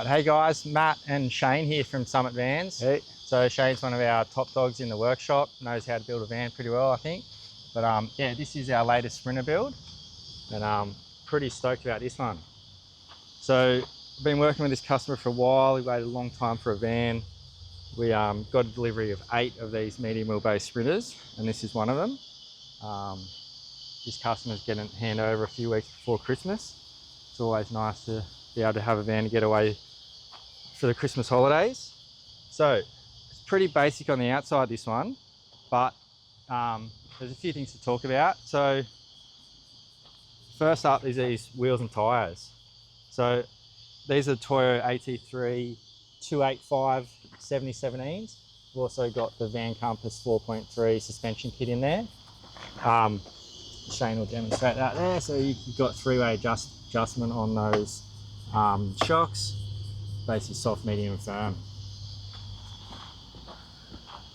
Right, hey guys, Matt and Shane here from Summit Vans. Hey. So Shane's one of our top dogs in the workshop, knows how to build a van pretty well, I think. But yeah, this is our latest Sprinter build, and I'm pretty stoked about this one. So I've been working with this customer for a while. We waited a long time for a van. We got a delivery of 8 of these medium wheelbase Sprinters, and this is one of them. This customer's getting it hand over a few weeks before Christmas. It's always nice to be able to have a van to get away for the Christmas holidays. So it's pretty basic on the outside, this one, but there's a few things to talk about. So first up is these wheels and tyres. So these are Toyo AT3 285 7017s. We've also got the Van Compass 4.3 suspension kit in there. Shane will demonstrate that there. So you've got 3-way adjustment on those shocks, basically soft, medium, and firm.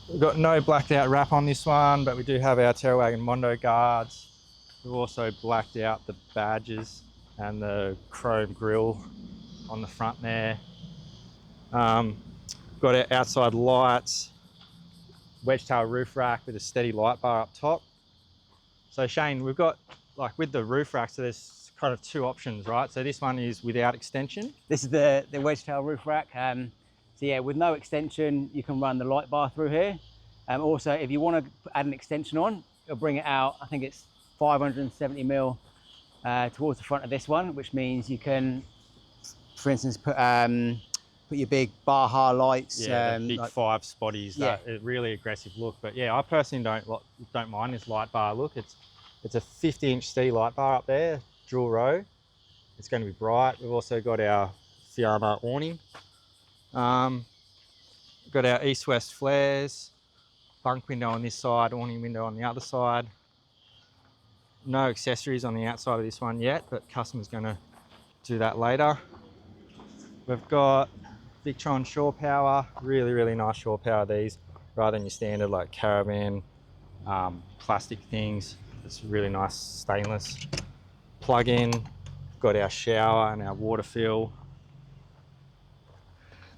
We've got no blacked out wrap on this one, but we do have our Terrawagon Mondo guards. We've also blacked out the badges and the chrome grille on the front there. Got our outside lights, wedge tail roof rack with a steady light bar up top. So Shane, we've got, like with the roof rack, so there's kind of 2 options, right? So this one is without extension. This is the wedge tail roof rack. So yeah, with no extension, you can run the light bar through here. Also, if you want to add an extension on, it'll bring it out, I think it's 570 mil towards the front of this one, which means you can, for instance, put your big Baja lights. Yeah, the big like 5 spotties, that really aggressive look. But yeah, I personally don't mind this light bar look. It's a 50-inch C light bar up there, dual row. It's going to be bright. We've also got our Fiamma awning. We've got our east-west flares, bunk window on this side, awning window on the other side. No accessories on the outside of this one yet, but customer's going to do that later. We've got Victron shore power, really nice shore power these, rather than your standard like caravan plastic things. It's really nice stainless. Plug in, got our shower and our water fill.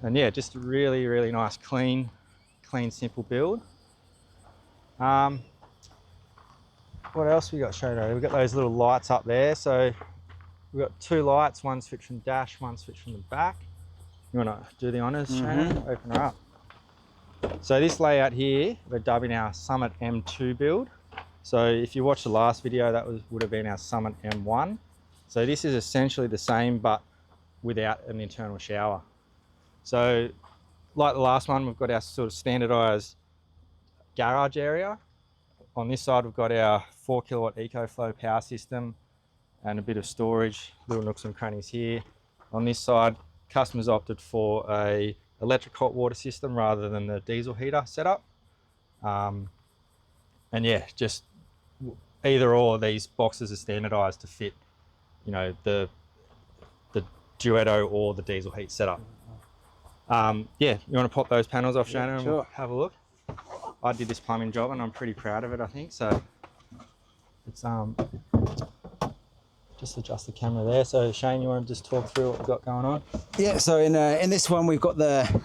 And yeah, just really nice, clean, simple build. What else we got shown over? We've got those little lights up there. So we've got 2 lights, one switch from the dash, one switch from the back. You want to do the honours, Shane? Open her up. So this layout here, we're dubbing our Summit M2 build. So if you watched the last video, that would have been our Summit M1. So this is essentially the same, but without an internal shower. So like the last one, we've got our sort of standardized garage area. On this side, we've got our 4 kilowatt EcoFlow power system and a bit of storage, little nooks and crannies here. On this side, customers opted for a electric hot water system rather than the diesel heater setup. And yeah, just either or, these boxes are standardized to fit, you know, the Duetto or the diesel heat setup. Yeah, you want to pop those panels off, Shana, and we'll have a look. I did this plumbing job and I'm pretty proud of it, I think. So it's just adjust the camera there. So Shane, you want to just talk through what we've got going on? Yeah, so in this one we've got the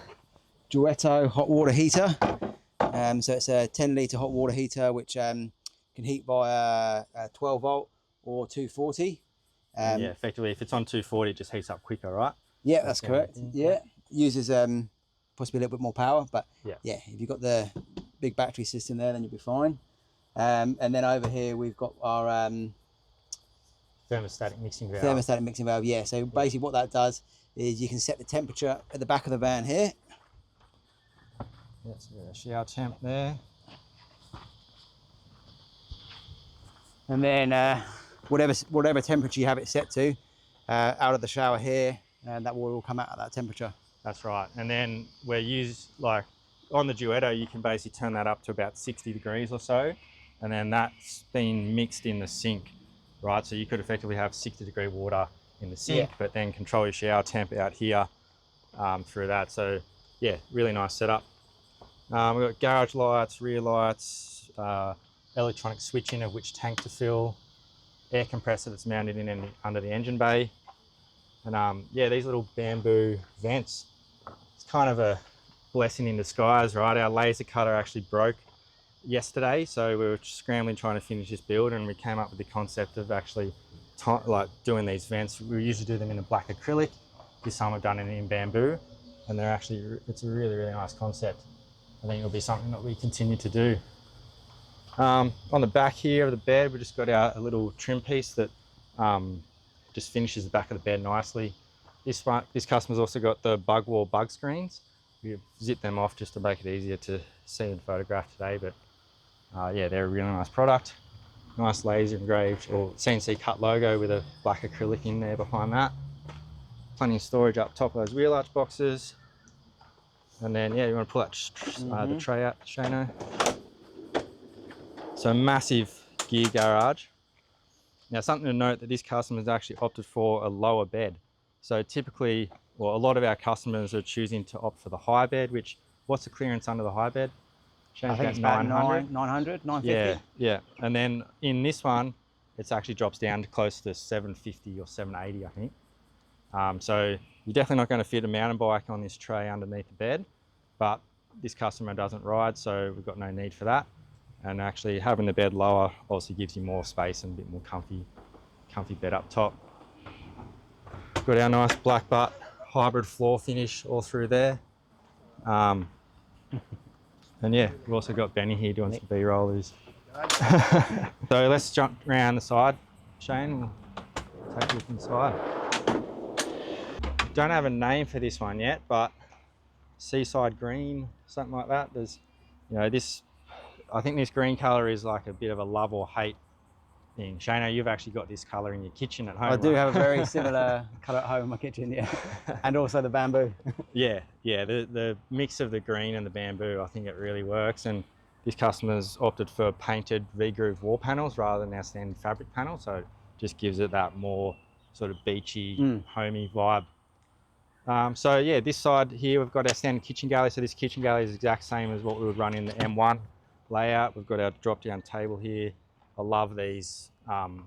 Duetto hot water heater. So it's a 10-litre hot water heater which can heat via 12 volt or 240. Yeah, effectively if it's on 240 it just heats up quicker, right? Yeah, that's correct. Yeah, uses possibly a little bit more power, but yeah, if you've got the big battery system there then you'll be fine. And then over here we've got our thermostatic mixing valve. Thermostatic mixing valve, yeah. So basically what that does is you can set the temperature at the back of the van here. Yeah, so we've got a shower temp there. And then whatever temperature you have it set to, out of the shower here, and that water will come out at that temperature. That's right. And then like on the Duetto, you can basically turn that up to about 60 degrees or so. And then that's been mixed in the sink, right? So you could effectively have 60-degree water in the sink, but then control your shower temp out here through that. So yeah, really nice setup. We've got garage lights, rear lights, electronic switching of which tank to fill, air compressor that's mounted in under the engine bay. And yeah, these little bamboo vents, it's kind of a blessing in disguise, right? Our laser cutter actually broke yesterday, so we were scrambling trying to finish this build, and we came up with the concept of actually like doing these vents. We usually do them in a black acrylic. This time we've done it in bamboo, and they're actually, it's a really, really nice concept. I think it'll be something that we continue to do. On the back here of the bed, we just got a little trim piece that just finishes the back of the bed nicely. This customer's also got the bug wall bug screens. We zip them off just to make it easier to see and photograph today, but yeah, they're a really nice product. Nice laser engraved or CNC cut logo with a black acrylic in there behind that. Plenty of storage up top of those wheel arch boxes. And then, yeah, you want to pull that the tray out, Shano. So massive gear garage. Now, something to note that this customer has actually opted for a lower bed. So typically, well, a lot of our customers are choosing to opt for the high bed, which, what's the clearance under the high bed? I think it's about 900, 950. Yeah, yeah. And then in this one, it actually drops down to close to 750 or 780, I think. So you're definitely not going to fit a mountain bike on this tray underneath the bed, but this customer doesn't ride, so we've got no need for that. And actually having the bed lower obviously gives you more space and a bit more comfy bed up top. Got our nice black butt hybrid floor finish all through there. And yeah, we've also got Benny here doing some B-rollers. So let's jump around the side, Shane. We'll take a look inside. Don't have a name for this one yet, but seaside green, something like that. There's, you know, this, I think this green color is like a bit of a love or hate thing. Shano, you've actually got this color in your kitchen at home. I do have a very similar color at home in my kitchen, yeah. And also the bamboo. Yeah, the mix of the green and the bamboo, I think it really works. And this customer's opted for painted V-groove wall panels rather than our standard fabric panel. So it just gives it that more sort of beachy, homey vibe. So yeah, this side here, we've got our standard kitchen galley. So this kitchen galley is the exact same as what we would run in the M1 layout. We've got our drop-down table here. I love these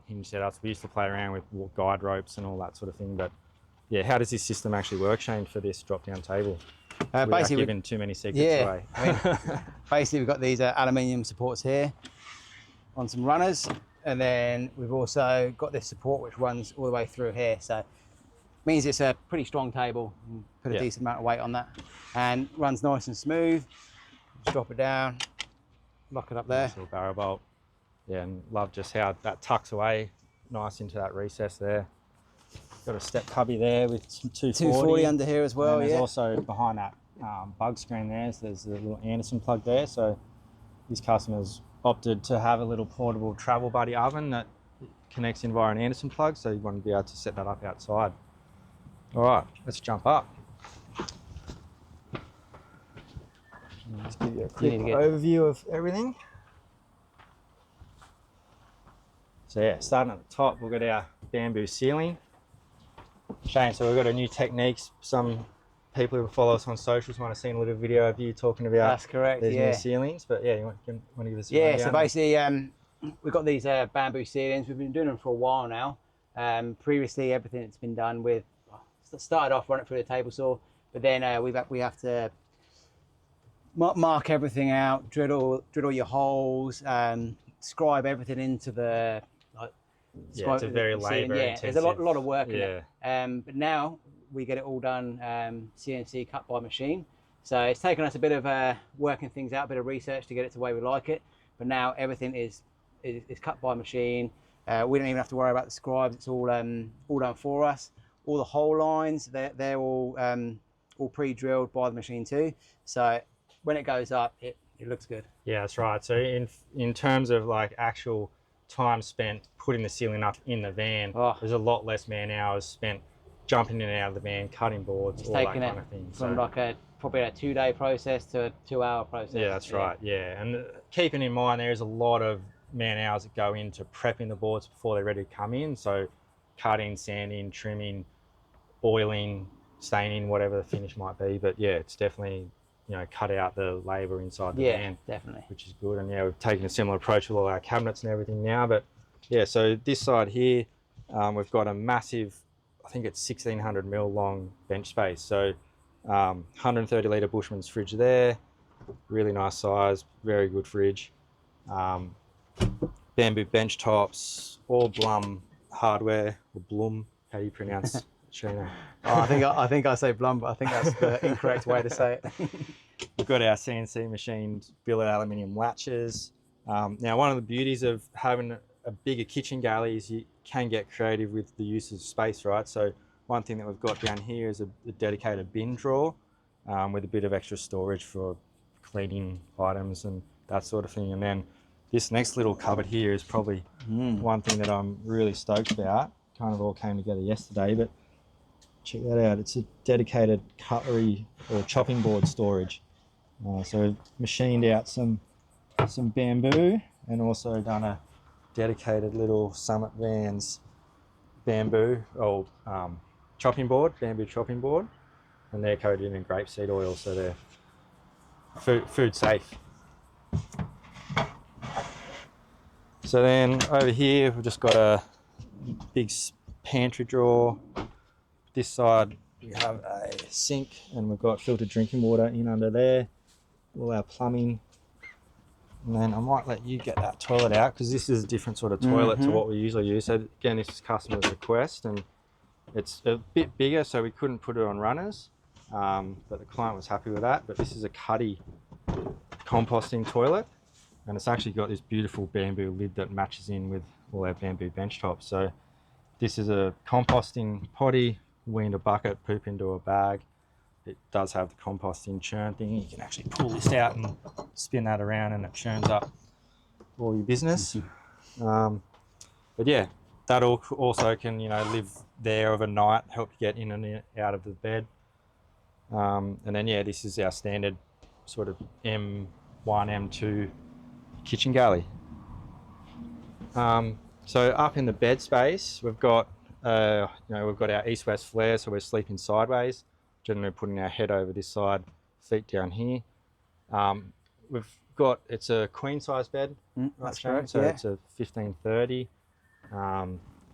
hinge setups. We used to play around with guide ropes and all that sort of thing. But yeah, how does this system actually work, Shane, for this drop-down table? Basically, giving too many secrets away. I mean, basically, we've got these aluminium supports here on some runners, and then we've also got this support which runs all the way through here. So it means it's a pretty strong table. And put a decent amount of weight on that, and runs nice and smooth. Just drop it down, lock it up there. Nice little barrel bolt. Yeah, and love just how that tucks away nice into that recess there. Got a step cubby there with some 240 under here as well. And there's also behind that bug screen there, so there's a little Anderson plug there. So this customer's opted to have a little portable travel buddy oven that connects in via an Anderson plug, so you want to be able to set that up outside. All right, let's jump up. Just give you a quick overview of everything. So yeah, starting at the top, we've got our bamboo ceiling. Shane, so we've got a new techniques. Some people who follow us on socials might have seen a little video of you talking about. That's correct, these new ceilings. But yeah, you want to give us a rundown? So basically, we've got these bamboo ceilings. We've been doing them for a while now. Previously, everything that's been done with, started off running it through the table saw, but then we have to mark everything out, drill all your holes, scribe everything into the. Yeah, it's a very labour intensive. There's a lot of work in it. But now we get it all done CNC cut by machine. So it's taken us a bit of working things out, a bit of research to get it to the way we like it. But now everything is cut by machine. We don't even have to worry about the scribes. It's all done for us. All the hole lines, they're all pre-drilled by the machine too. So when it goes up, it looks good. Yeah, that's right. So in terms of like actual time spent putting the ceiling up in the van, there's a lot less man hours spent jumping in and out of the van, cutting boards, all that kind of thing. From like probably a 2-day process to a 2-hour process. Yeah, that's right. Yeah, and keeping in mind there is a lot of man hours that go into prepping the boards before they're ready to come in. So cutting, sanding, trimming, oiling, staining, whatever the finish might be. But yeah, it's definitely, you know, cut out the labour inside the van. Yeah, definitely. Which is good. And yeah, we've taken a similar approach with all our cabinets and everything now. But yeah, so this side here, we've got a massive I think it's 1600 mil long bench space. So 130 litre Bushman's fridge there, really nice size, very good fridge. Bamboo bench tops, all Blum hardware, or Blum, how do you pronounce Sheena? Oh, I think I say Blum, but I think that's the incorrect way to say it. We've got our CNC machined billet aluminium latches. Now, one of the beauties of having a bigger kitchen galley is you can get creative with the use of space, right? So one thing that we've got down here is a dedicated bin drawer with a bit of extra storage for cleaning items and that sort of thing. And then this next little cupboard here is probably one thing that I'm really stoked about. Kind of all came together yesterday, but check that out. It's a dedicated cutlery or chopping board storage. So we've machined out some bamboo and also done a dedicated little Summit Vans bamboo or chopping board, bamboo chopping board, and they're coated in grapeseed oil, so they're food safe. So then over here we've just got a big pantry drawer. This side we have a sink and we've got filtered drinking water in under there, all our plumbing. And then I might let you get that toilet out because this is a different sort of toilet to what we usually use. So again, this is customer's request and it's a bit bigger, so we couldn't put it on runners, but the client was happy with that. But this is a cuddy composting toilet, and it's actually got this beautiful bamboo lid that matches in with all our bamboo bench tops. So this is a composting potty, wee into a bucket, poop into a bag. It does have the composting churn thing. You can actually pull this out and spin that around and it churns up all your business. But yeah, that also can, live there overnight, help you get in and out of the bed. And then yeah, this is our standard sort of M1, M2 kitchen galley. So up in the bed space, we've got we've got our east-west flare, so we're sleeping sideways. Generally putting our head over this side, feet down here. It's a queen size bed. That's correct. So yeah. it's a 1530.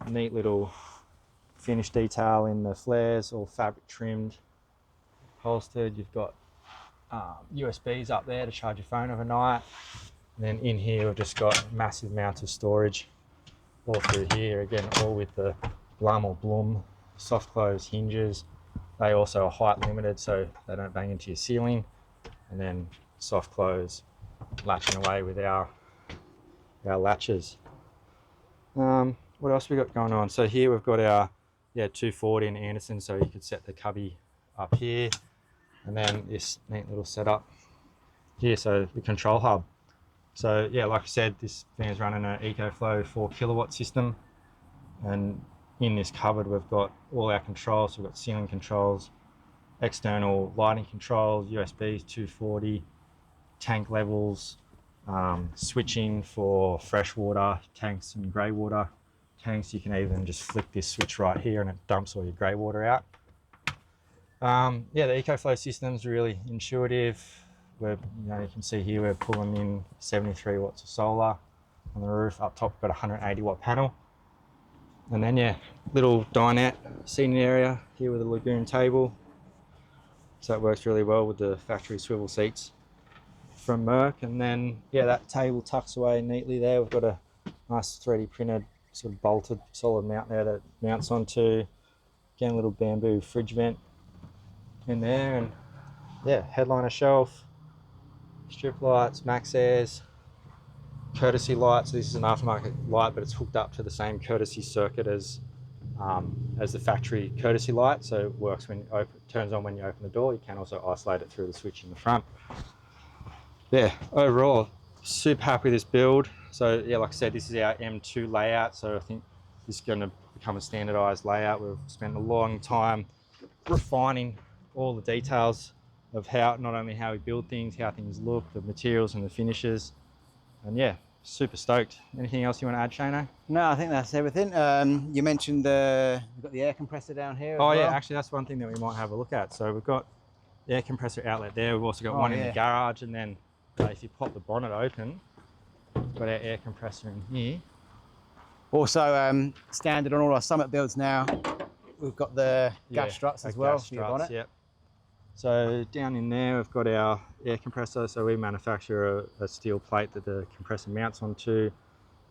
Neat little finish detail in the flares, all fabric trimmed, upholstered. You've got USBs up there to charge your phone overnight. And then in here we've just got massive amounts of storage all through here. Again, all with the Blum or Blum soft close hinges. They also are height limited, so they don't bang into your ceiling. And then soft close, latching away with our latches. What else we got going on? So here we've got our 240 in Anderson, so you could set the cubby up here. And then this neat little setup here, so the control hub. So yeah, like I said, this van is running an EcoFlow 4 kilowatt system. And in this cupboard, we've got all our controls. So we've got ceiling controls, external lighting controls, USBs, 240, tank levels, switching for freshwater tanks and grey water tanks. You can even just flick this switch right here and it dumps all your grey water out. The EcoFlow system's really intuitive. You can see here we're pulling in 73 watts of solar on the roof. Up top, we've got a 180 watt panel. And then little dinette seating area here with a lagoon table. So that works really well with the factory swivel seats from Merck. And then that table tucks away neatly there. We've got a nice 3D printed sort of bolted solid mount there that mounts onto, again, a little bamboo fridge vent in there. And headliner shelf, strip lights, max airs, courtesy light. So this is an aftermarket light, but it's hooked up to the same courtesy circuit as the factory courtesy light. So it works when turns on when you open the door. You can also isolate it through the switch in the front. Overall, super happy with this build. So like I said, this is our M2 layout. So I think this is going to become a standardized layout. We've spent a long time refining all the details of not only how we build things, how things look, the materials and the finishes. And super stoked. Anything else you want to add, Shano? No, I think that's everything. You mentioned we've got the air compressor down here as well. Actually that's one thing that we might have a look at. So we've got the air compressor outlet there. We've also got one in the garage, and then if you pop the bonnet open, we've got our air compressor in here. Also standard on all our Summit builds now we've got the gas Yeah, struts as our well gas for your struts, bonnet. Yep. So down in there, we've got our air compressor. So we manufacture a steel plate that the compressor mounts onto.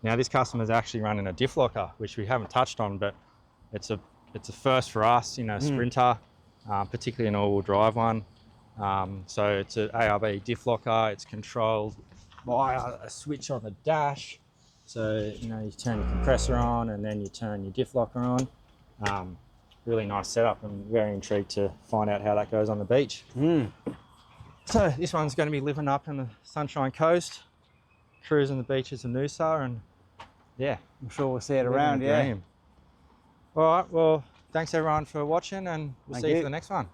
Now this customer's actually running a diff locker, which we haven't touched on, but it's a first for us in a Sprinter, particularly an all-wheel drive one. So it's an ARB diff locker. It's controlled by a switch on the dash. So you know, you turn your compressor on and then you turn your diff locker on. Really nice setup. I'm very intrigued to find out how that goes on the beach. So this one's going to be living up in the Sunshine Coast, cruising the beaches of Noosa, and yeah, I'm sure we'll see it living around, the yeah. dream. All right, well, thanks everyone for watching, and we'll see you for the next one.